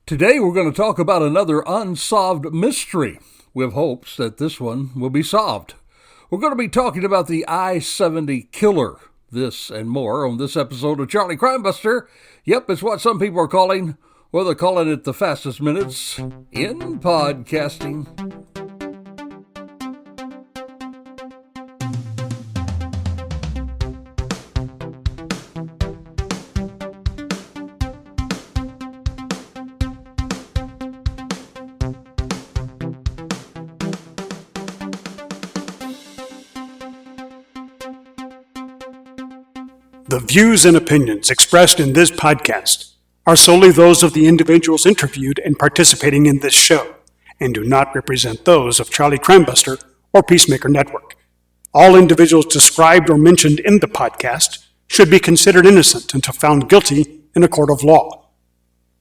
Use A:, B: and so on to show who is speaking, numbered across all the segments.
A: Today we're going to talk about another unsolved mystery, with hopes that this one will be solved. We're going to be talking about the I-70 killer. This and more on this episode of Charlie Crime Buster. Yep, it's what some people are calling, well, they're calling it the fastest minutes in podcasting.
B: The views and opinions expressed in this podcast are solely those of the individuals interviewed and participating in this show, and do not represent those of Charlie Crime Buster or Peacemaker Network. All individuals described or mentioned in the podcast should be considered innocent until found guilty in a court of law.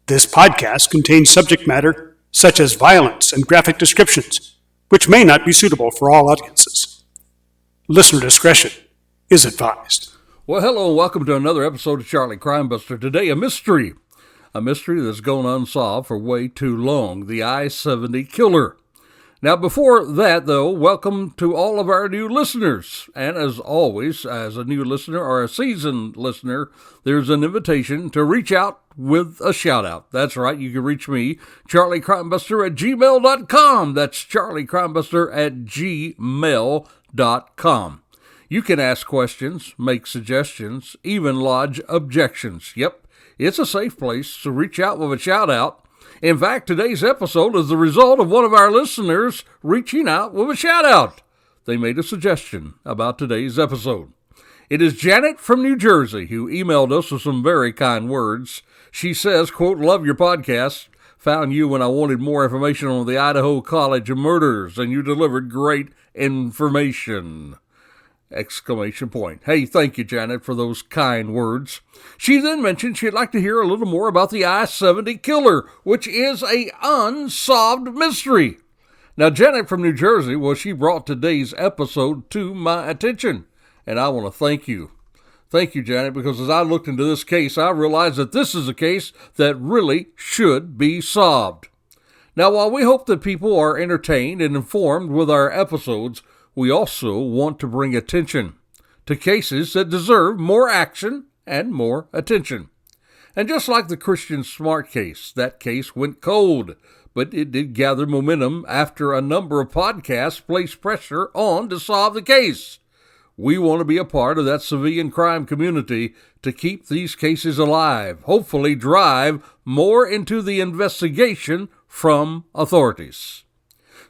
B: This podcast contains subject matter such as violence and graphic descriptions, which may not be suitable for all audiences. Listener discretion is advised.
A: Well, hello and welcome to another episode of Charlie Crime Buster. Today, a mystery that's gone unsolved for way too long, the I-70 killer. Now, before that, though, welcome to all of our new listeners. And as always, as a new listener or a seasoned listener, there's an invitation to reach out with a shout-out. That's right, you can reach me, charliecrimebuster at gmail.com. That's charliecrimebuster at gmail.com. You can ask questions, make suggestions, even lodge objections. Yep, it's a safe place to reach out with a shout-out. In fact, today's episode is the result of one of our listeners reaching out with a shout-out. They made a suggestion about today's episode. It is Janet from New Jersey who emailed us with some very kind words. She says, quote, "Love your podcast. Found you when I wanted more information on the Idaho College murders, and you delivered great information." Exclamation point. Hey, thank you, Janet, for those kind words. She then mentioned she'd like to hear a little more about the I-70 killer, which is a unsolved mystery. Now, Janet from New Jersey, well, she brought today's episode to my attention, and I want to thank you. Thank you, Janet, because as I looked into this case, I realized that this is a case that really should be solved. Now, while we hope that people are entertained and informed with our episodes, we also want to bring attention to cases that deserve more action and more attention. And just like the Christian Smart case, that case went cold, but it did gather momentum after a number of podcasts placed pressure on to solve the case. We want to be a part of that civilian crime community to keep these cases alive, hopefully drive more into the investigation from authorities.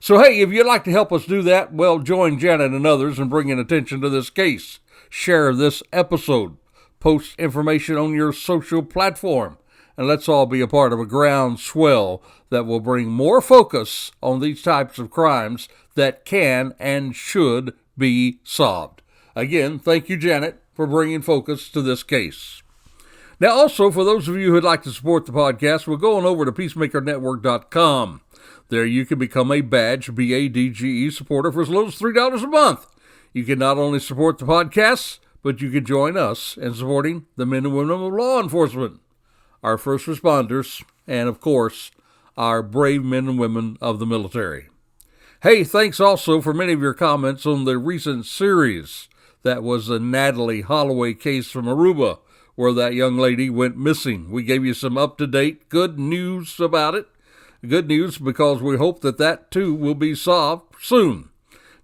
A: So, hey, if you'd like to help us do that, well, join Janet and others in bringing attention to this case. Share this episode. Post information on your social platform. And let's all be a part of a groundswell that will bring more focus on these types of crimes that can and should be solved. Again, thank you, Janet, for bringing focus to this case. Now, also, for those of you who'd like to support the podcast, we're going over to peacemakernetwork.com. There you can become a badge, B-A-D-G-E supporter for as little as $3 a month. You can not only support the podcast, but you can join us in supporting the men and women of law enforcement, our first responders, and, of course, our brave men and women of the military. Hey, thanks also for many of your comments on the recent series. That was the Natalie Holloway case from Aruba, where that young lady went missing. We gave you some up-to-date good news about it. Good news because we hope that too will be solved soon.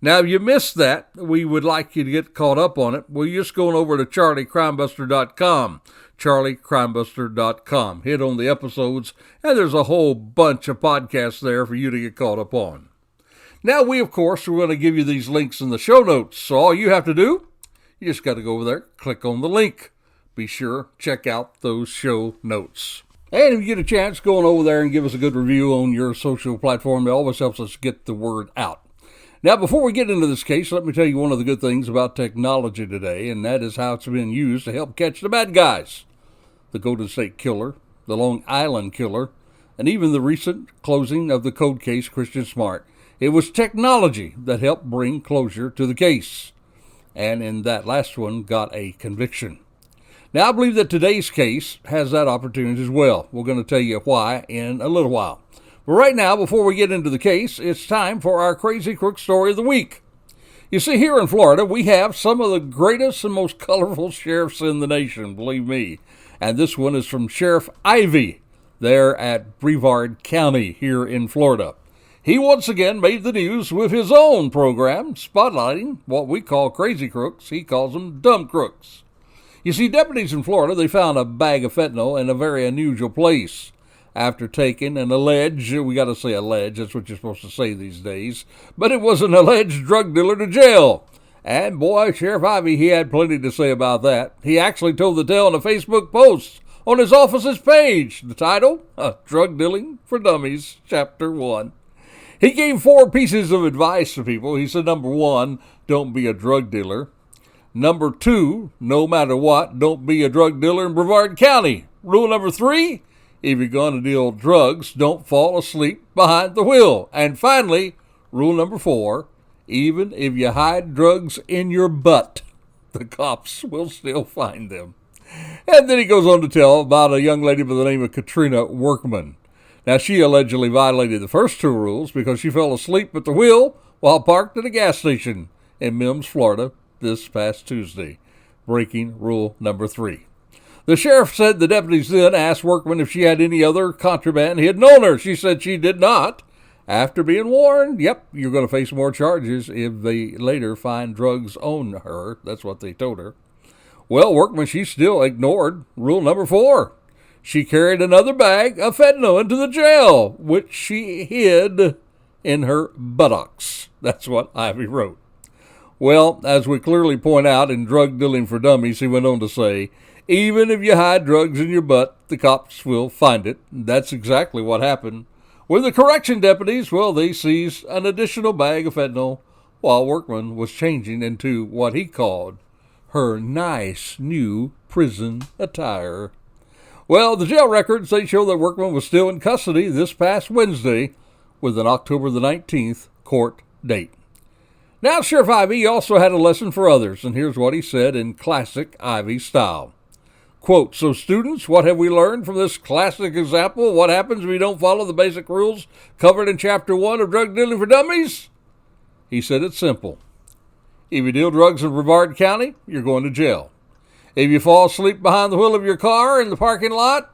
A: Now, if you missed that, we would like you to get caught up on it. Well, you're just going over to charliecrimebuster.com, charliecrimebuster.com. Hit on the episodes, and there's a whole bunch of podcasts there for you to get caught up on. Now, we, of course, are going to give you these links in the show notes. So all you have to do, you just got to go over there, click on the link. Be sure, check out those show notes. And if you get a chance, go on over there and give us a good review on your social platform. It always helps us get the word out. Now, before we get into this case, let me tell you one of the good things about technology today, and that is how it's been used to help catch the bad guys. The Golden State Killer, the Long Island Killer, and even the recent closing of the cold case Christian Smart. It was technology that helped bring closure to the case. And in that last one, got a conviction. Now, I believe that today's case has that opportunity as well. We're going to tell you why in a little while. But right now, before we get into the case, it's time for our Crazy Crook Story of the Week. You see, here in Florida, we have some of the greatest and most colorful sheriffs in the nation, believe me. And this one is from Sheriff Ivy, there at Brevard County here in Florida. He once again made the news with his own program, spotlighting what we call crazy crooks. He calls them dumb crooks. You see, deputies in Florida, they found a bag of fentanyl in a very unusual place. After taking an alleged, we got to say alleged, that's what you're supposed to say these days, but it was an alleged drug dealer to jail. And boy, Sheriff Ivy, he had plenty to say about that. He actually told the tale in a Facebook post on his office's page. The title, Drug Dealing for Dummies, Chapter 1. He gave 4 pieces of advice to people. He said, number 1, don't be a drug dealer. Number 2, no matter what, don't be a drug dealer in Brevard County. Rule number 3, if you're going to deal drugs, don't fall asleep behind the wheel. And finally, rule number 4, even if you hide drugs in your butt, the cops will still find them. And then he goes on to tell about a young lady by the name of Katrina Workman. Now, she allegedly violated the first 2 rules because she fell asleep at the wheel while parked at a gas station in Mims, Florida, this past Tuesday, breaking rule number 3. The sheriff said the deputies then asked Workman if she had any other contraband hidden on her. She said she did not. After being warned, yep, you're going to face more charges if they later find drugs on her. That's what they told her. Well, Workman, she still ignored rule number 4. She carried another bag of fentanyl into the jail, which she hid in her buttocks. That's what Ivy wrote. Well, as we clearly point out in Drug Dealing for Dummies, he went on to say, even if you hide drugs in your butt, the cops will find it. That's exactly what happened. With the correction deputies, well, they seized an additional bag of fentanyl while Workman was changing into what he called her nice new prison attire. Well, the jail records, they show that Workman was still in custody this past Wednesday with an October the 19th court date. Now, Sheriff Ivy also had a lesson for others, and here's what he said in classic Ivy style. Quote, so students, what have we learned from this classic example? What happens if we don't follow the basic rules covered in Chapter 1 of Drug Dealing for Dummies? He said it's simple. If you deal drugs in Brevard County, you're going to jail. If you fall asleep behind the wheel of your car in the parking lot,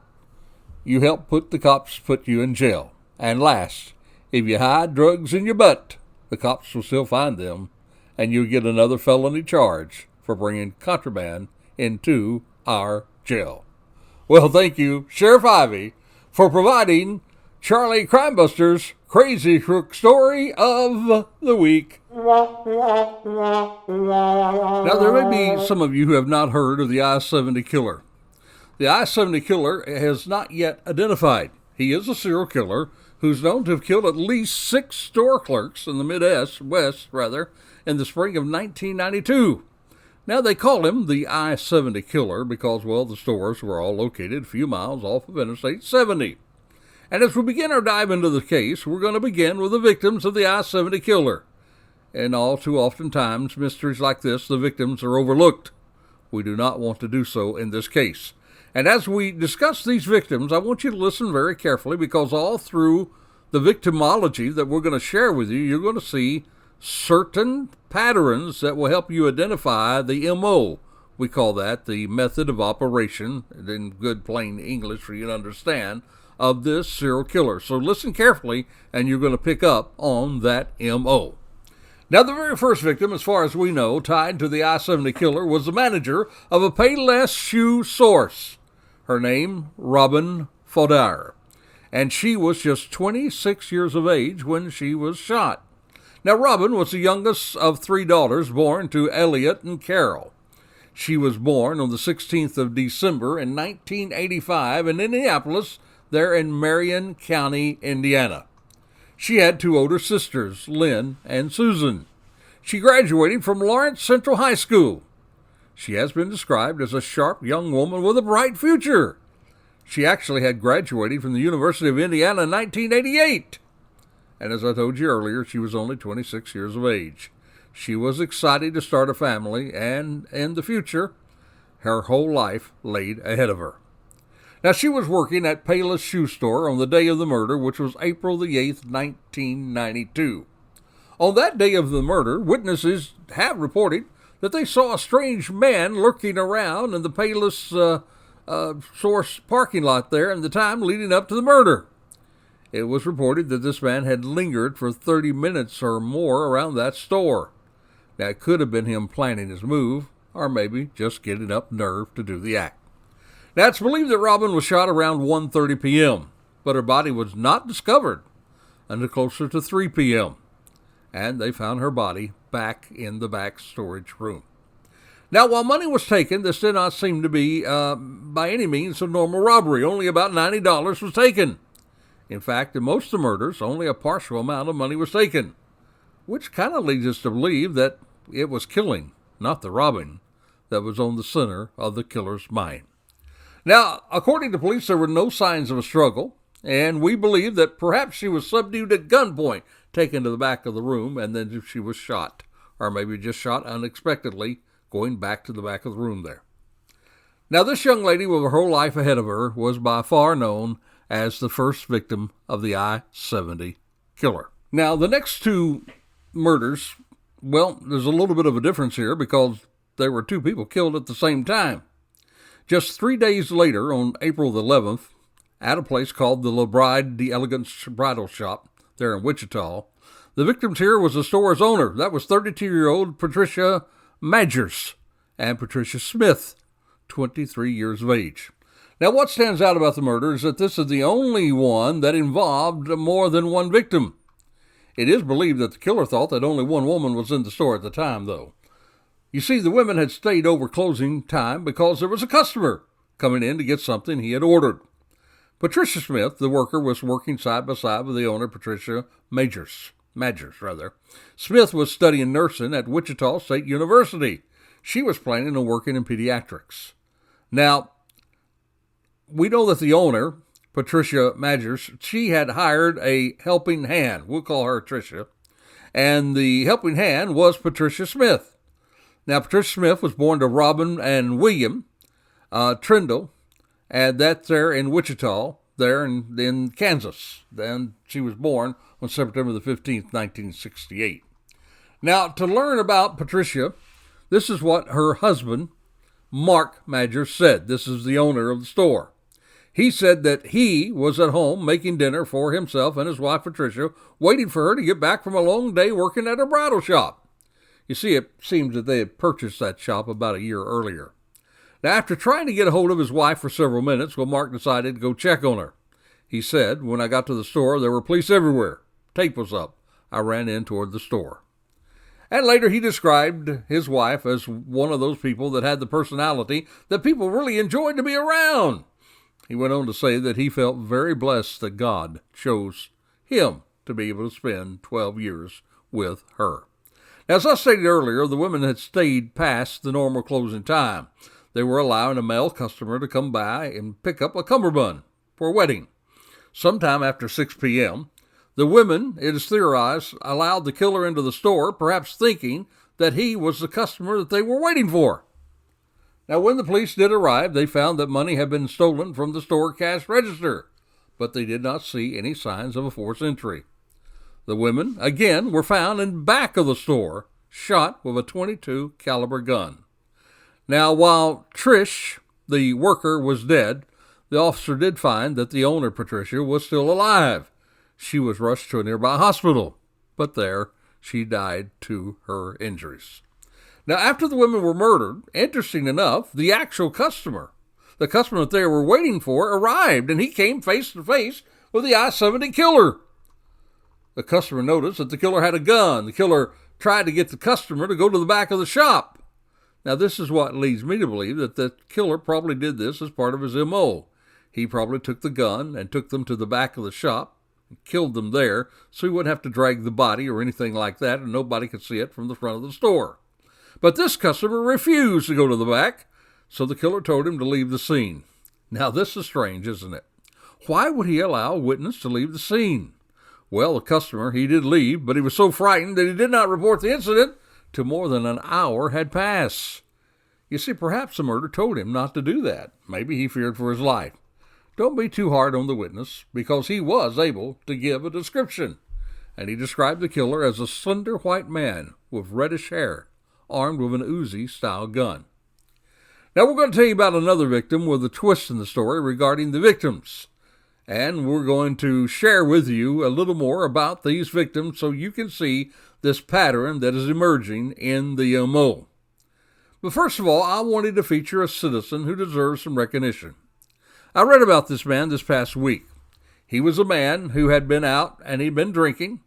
A: you help the cops put you in jail. And last, if you hide drugs in your butt, the cops will still find them, and you'll get another felony charge for bringing contraband into our jail. Well, thank you, Sheriff Ivy, for providing Charlie Crimebuster's Crazy Crook Story of the Week. Now, there may be some of you who have not heard of the I-70 killer. The I-70 killer has not yet identified. He is a serial killer who's known to have killed at least 6 store clerks in the West, in the spring of 1992. Now, they call him the I-70 killer because, well, the stores were all located a few miles off of Interstate 70. And as we begin our dive into the case, we're going to begin with the victims of the I-70 killer. And all too often times, mysteries like this, the victims are overlooked. We do not want to do so in this case. And as we discuss these victims, I want you to listen very carefully because all through the victimology that we're going to share with you, you're going to see certain patterns that will help you identify the MO. We call that the method of operation, in good plain English for you to understand, of this serial killer. So listen carefully, and you're going to pick up on that MO. Now, the very first victim, as far as we know, tied to the I-70 killer was the manager of a Payless shoe source. Her name, Robin Fodar. And she was just 26 years of age when she was shot. Now, Robin was the youngest of 3 daughters born to Elliot and Carol. She was born on the 16th of December in 1985 in Indianapolis, there in Marion County, Indiana. She had 2 older sisters, Lynn and Susan. She graduated from Lawrence Central High School. She has been described as a sharp young woman with a bright future. She actually had graduated from the University of Indiana in 1988. And as I told you earlier, she was only 26 years of age. She was excited to start a family, and in the future, Her whole life laid ahead of her. Now, she was working at Payless Shoe Store on the day of the murder, which was April the 8th, 1992. On that day of the murder, witnesses have reported that they saw a strange man lurking around in the Payless Source parking lot there in the time leading up to the murder. It was reported that this man had lingered for 30 minutes or more around that store. Now, it could have been him planning his move, or maybe just getting up nerve to do the act. Now, it's believed that Robin was shot around 1:30 p.m., but her body was not discovered until closer to 3 p.m., and they found her body back in the back storage room. Now, while money was taken, this did not seem to be, by any means, a normal robbery. Only about $90 was taken. In fact, in most of the murders, only a partial amount of money was taken, which kind of leads us to believe that it was killing, not the robbing, that was on the center of the killer's mind. Now, according to police, there were no signs of a struggle, and we believe that perhaps she was subdued at gunpoint, taken to the back of the room, and then she was shot, or maybe just shot unexpectedly, going back to the back of the room there. Now, this young lady with her whole life ahead of her was by far known as the first victim of the I-70 killer. Now, the next two murders, well, there's a little bit of a difference here because there were two people killed at the same time. Just 3 days later, on April the 11th, at a place called the La Bride d'Elegance Bridal Shop there in Wichita, the victims here was the store's owner. That was 32-year-old Patricia Magers and Patricia Smith, 23 years of age. Now, what stands out about the murder is that this is the only one that involved more than one victim. It is believed that the killer thought that only one woman was in the store at the time, though. You see, the women had stayed over closing time because there was a customer coming in to get something he had ordered. Patricia Smith, the worker, was working side by side with the owner, Patricia Magers. Smith was studying nursing at Wichita State University. She was planning on working in pediatrics. Now, we know that the owner, Patricia Magers, she had hired a helping hand. We'll call her Tricia. And the helping hand was Patricia Smith. Now, Patricia Smith was born to Robin and William Trindle, and that's there in Wichita, there in Kansas. Then she was born on September the 15th, 1968. Now, to learn about Patricia, this is what her husband, Mark Magers, said. This is the owner of the store. He said that he was at home making dinner for himself and his wife, Patricia, waiting for her to get back from a long day working at her bridal shop. You see, it seems that they had purchased that shop about a year earlier. Now, after trying to get a hold of his wife for several minutes, Mark decided to go check on her. He said, "When I got to the store, there were police everywhere. Tape was up. I ran in toward the store." And later he described his wife as one of those people that had the personality that people really enjoyed to be around. He went on to say that he felt very blessed that God chose him to be able to spend 12 years with her. Now, as I stated earlier, the women had stayed past the normal closing time. They were allowing a male customer to come by and pick up a cummerbund for a wedding. Sometime after 6 p.m., the women, it is theorized, allowed the killer into the store, perhaps thinking that he was the customer that they were waiting for. Now, when the police did arrive, they found that money had been stolen from the store cash register, but they did not see any signs of a forced entry. The women, again, were found in back of the store, shot with a .22 caliber gun. Now, while Trish, the worker, was dead, the officer did find that the owner, Patricia, was still alive. She was rushed to a nearby hospital, but there she died to her injuries. Now, after the women were murdered, interesting enough, the actual customer, the customer that they were waiting for, arrived, and he came face to face with the I-70 killer. The customer noticed that the killer had a gun. The killer tried to get the customer to go to the back of the shop. Now, this is what leads me to believe that the killer probably did this as part of his M.O. He probably took the gun and took them to the back of the shop and killed them there so he wouldn't have to drag the body or anything like that, and nobody could see it from the front of the store. But this customer refused to go to the back, so the killer told him to leave the scene. Now, this is strange, isn't it? Why would he allow a witness to leave the scene? Well, the customer, he did leave, but he was so frightened that he did not report the incident till more than an hour had passed. You see, perhaps the murderer told him not to do that. Maybe he feared for his life. Don't be too hard on the witness, because he was able to give a description. And he described the killer as a slender white man with reddish hair, armed with an Uzi-style gun. Now we're going to tell you about another victim with a twist in the story regarding the victims. And we're going to share with you a little more about these victims so you can see this pattern that is emerging in the MO. But first of all, I wanted to feature a citizen who deserves some recognition. I read about this man this past week. He was a man who had been out and he'd been drinking,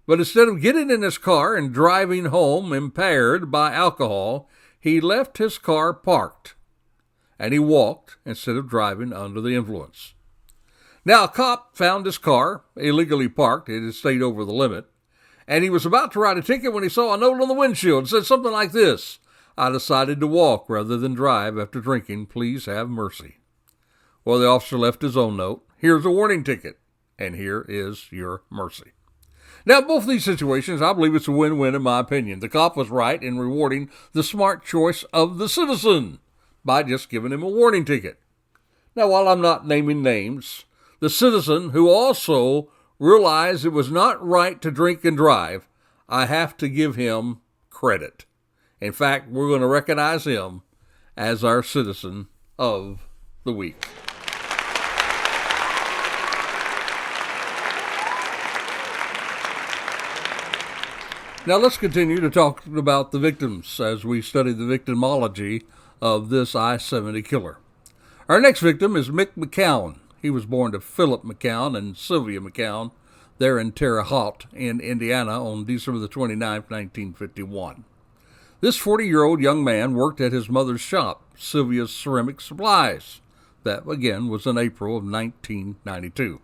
A: but instead of getting in his car and driving home impaired by alcohol, he left his car parked, and he walked instead of driving under the influence. Now, a cop found his car illegally parked. It had stayed over the limit, and he was about to write a ticket when he saw a note on the windshield. It said something like this: "I decided to walk rather than drive after drinking. Please have mercy." Well, the officer left his own note. "Here's a warning ticket, and here is your mercy." Now, both these situations, I believe it's a win-win in my opinion. The cop was right in rewarding the smart choice of the citizen by just giving him a warning ticket. Now, while I'm not naming names, the citizen who also realized it was not right to drink and drive, I have to give him credit. In fact, we're going to recognize him as our citizen of the week. Now let's continue to talk about the victims as we study the victimology of this I-70 killer. Our next victim is Mick McCown. He was born to Philip McCown and Sylvia McCown there in Terre Haute in Indiana on December the 29th, 1951. This 40-year-old young man worked at his mother's shop, Sylvia's Ceramic Supplies. That, again, was in April of 1992.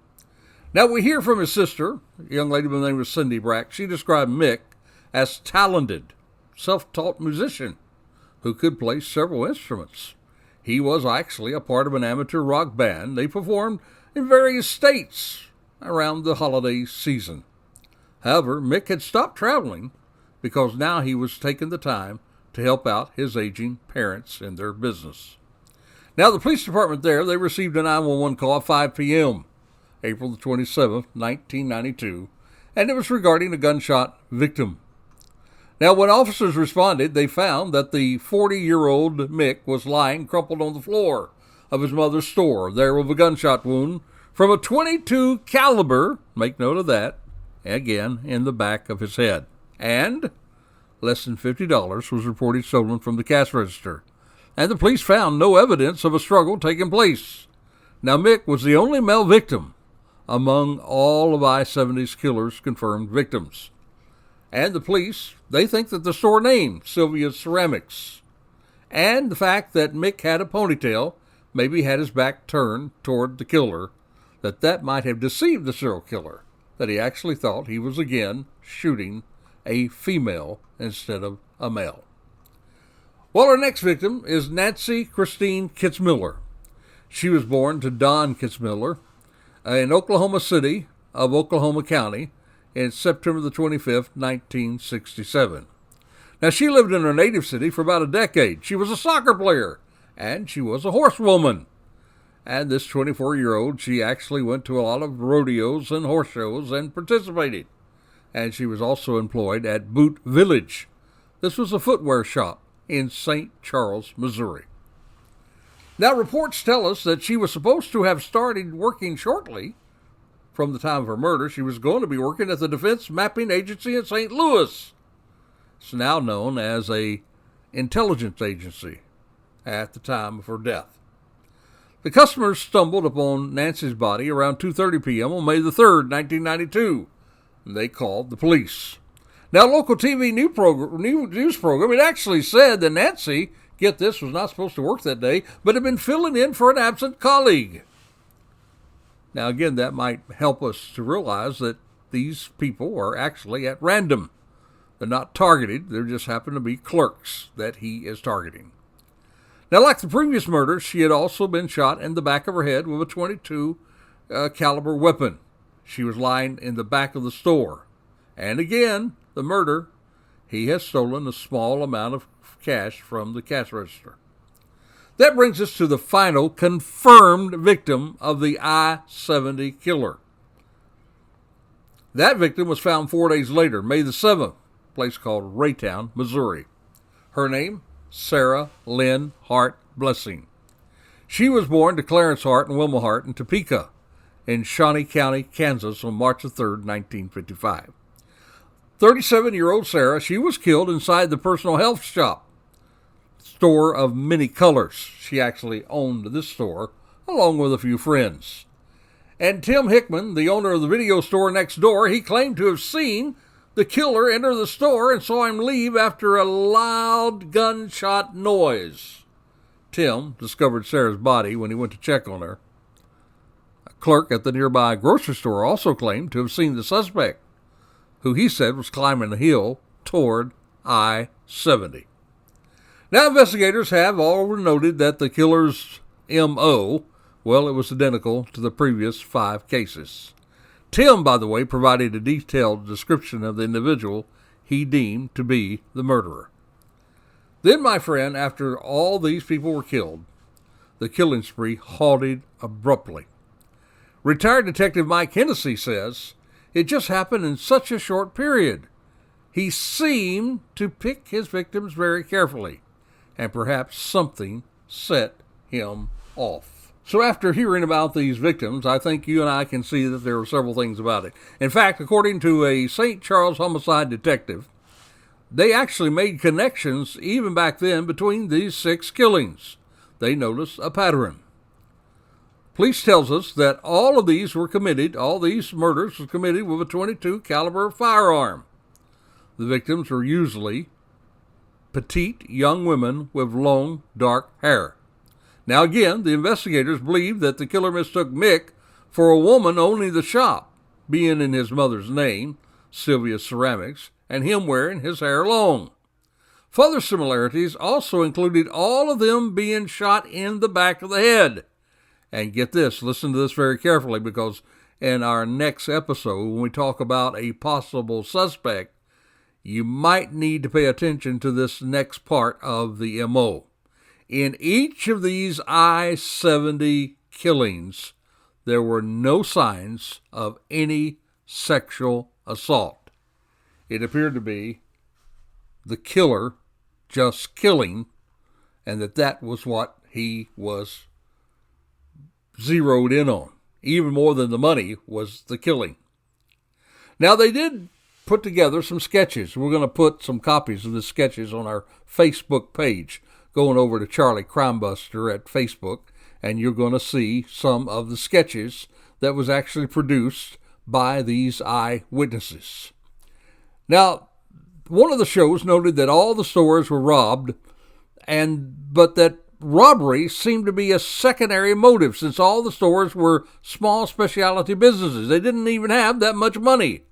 A: Now we hear from his sister, a young lady by the name of Cindy Brack. She described Mick as talented, self-taught musician who could play several instruments. He was actually a part of an amateur rock band. They performed in various states around the holiday season. However, Mick had stopped traveling because now he was taking the time to help out his aging parents in their business. Now, the police department there, they received a 911 call at 5 p.m., April the 27th, 1992, and it was regarding a gunshot victim. Now, when officers responded, they found that the 40-year-old Mick was lying crumpled on the floor of his mother's store, there with a gunshot wound from a .22 caliber, make note of that, again, in the back of his head. And less than $50 was reported stolen from the cash register. And the police found no evidence of a struggle taking place. Now, Mick was the only male victim among all of I-70's killer's confirmed victims. And the police, they think that the store name, Sylvia's Ceramics, and the fact that Mick had a ponytail, maybe had his back turned toward the killer, that might have deceived the serial killer, that he actually thought he was again shooting a female instead of a male. Well, our next victim is Nancy Christine Kitzmiller. She was born to Don Kitzmiller in Oklahoma City of Oklahoma County in September the 25th, 1967. Now, she lived in her native city for about a decade. She was a soccer player, and she was a horsewoman. And this 24-year-old, she actually went to a lot of rodeos and horse shows and participated. And she was also employed at Boot Village. This was a footwear shop in St. Charles, Missouri. Now, reports tell us that she was supposed to have started working shortly from the time of her murder. She was going to be working at the Defense Mapping Agency in St. Louis. It's now known as a intelligence agency at the time of her death. The customers stumbled upon Nancy's body around 2:30 p.m. on May the 3rd, 1992. And they called the police. Now, local TV news program, it actually said that Nancy, get this, was not supposed to work that day, but had been filling in for an absent colleague. Now, again, that might help us to realize that these people are actually at random. They're not targeted. There just happen to be clerks that he is targeting. Now, like the previous murder, she had also been shot in the back of her head with a .22 caliber weapon. She was lying in the back of the store. And again, the murder, he has stolen a small amount of cash from the cash register. That brings us to the final confirmed victim of the I-70 killer. That victim was found 4 days later, May the 7th, a place called Raytown, Missouri. Her name, Sarah Lynn Hart Blessing. She was born to Clarence Hart and Wilma Hart in Topeka in Shawnee County, Kansas on March 3, 1955. 37-year-old Sarah, she was killed inside the personal health store of many colors. She actually owned this store along with a few friends. And Tim Hickman, the owner of the video store next door, he claimed to have seen the killer enter the store and saw him leave after a loud gunshot noise. Tim discovered Sarah's body when he went to check on her. A clerk at the nearby grocery store also claimed to have seen the suspect, who he said was climbing the hill toward I-70. Now, investigators have already noted that the killer's M.O., well, it was identical to the previous 5 cases. Tim, by the way, provided a detailed description of the individual he deemed to be the murderer. Then, my friend, after all these people were killed, the killing spree halted abruptly. Retired Detective Mike Hennessy says, it just happened in such a short period. He seemed to pick his victims very carefully, and perhaps something set him off. So after hearing about these victims, I think you and I can see that there are several things about it. In fact, according to a St. Charles homicide detective, they actually made connections even back then between these 6 killings. They noticed a pattern. Police tells us that all these murders were committed with a .22 caliber firearm. The victims were usually petite young women with long, dark hair. Now again, the investigators believe that the killer mistook Mick for a woman owning the shop, being in his mother's name, Sylvia Ceramics, and him wearing his hair long. Further similarities also included all of them being shot in the back of the head. And get this, listen to this very carefully, because in our next episode, when we talk about a possible suspect, you might need to pay attention to this next part of the M.O. In each of these I-70 killings, there were no signs of any sexual assault. It appeared to be the killer just killing, and that was what he was zeroed in on. Even more than the money was the killing. Now, they did put together some sketches. We're going to put some copies of the sketches on our Facebook page. Going over to charliecrimebuster at Facebook, and you're going to see some of the sketches that was actually produced by these eyewitnesses. Now, one of the shows noted that all the stores were robbed, but that robbery seemed to be a secondary motive since all the stores were small specialty businesses. They didn't even have that much money.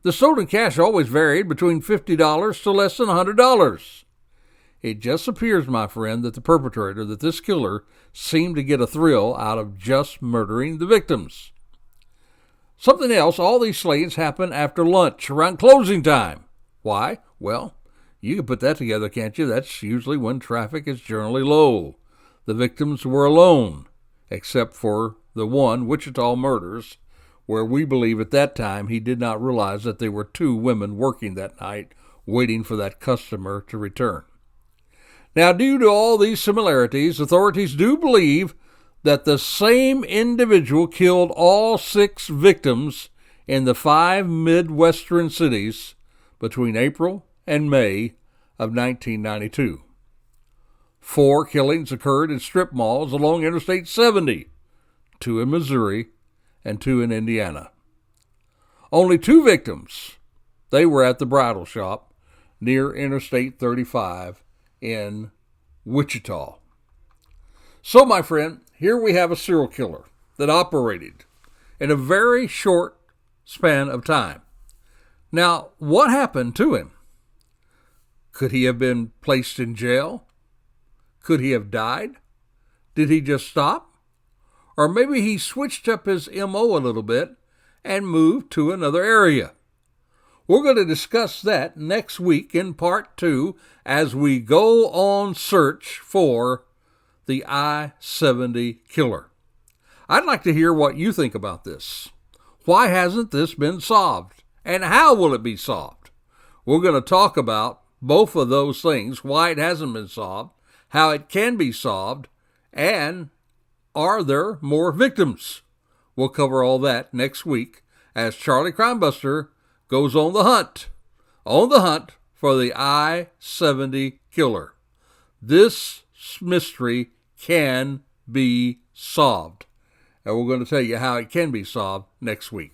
A: The stolen cash always varied between $50 to less than $100. It just appears, my friend, that the perpetrator, that this killer, seemed to get a thrill out of just murdering the victims. Something else, all these slayings happen after lunch, around closing time. Why? Well, you can put that together, can't you? That's usually when traffic is generally low. The victims were alone, except for the one Wichita murders, where we believe at that time he did not realize that there were 2 women working that night, waiting for that customer to return. Now, due to all these similarities, authorities do believe that the same individual killed all 6 victims in the 5 Midwestern cities between April and May of 1992. 4 killings occurred in strip malls along Interstate 70, 2 in Missouri and 2 in Indiana. Only 2 victims, they were at the bridal shop near Interstate 35 in Wichita. So, my friend, here we have a serial killer that operated in a very short span of time. Now, what happened to him? Could he have been placed in jail? Could he have died? Did he just stop? Or maybe he switched up his M.O. a little bit and moved to another area. We're going to discuss that next week in part 2 as we go on search for the I-70 killer. I'd like to hear what you think about this. Why hasn't this been solved? And how will it be solved? We're going to talk about both of those things, why it hasn't been solved, how it can be solved, and are there more victims? We'll cover all that next week as Charlie Crimebuster goes on the hunt for the I-70 killer. This mystery can be solved. And we're going to tell you how it can be solved next week.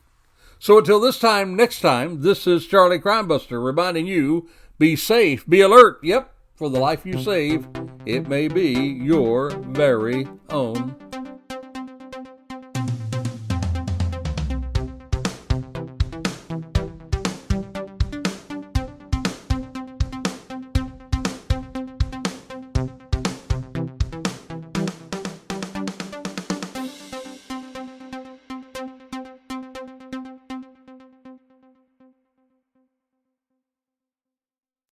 A: So until next time, this is Charlie Crimebuster reminding you, be safe, be alert. Yep, for the life you save, it may be your very own.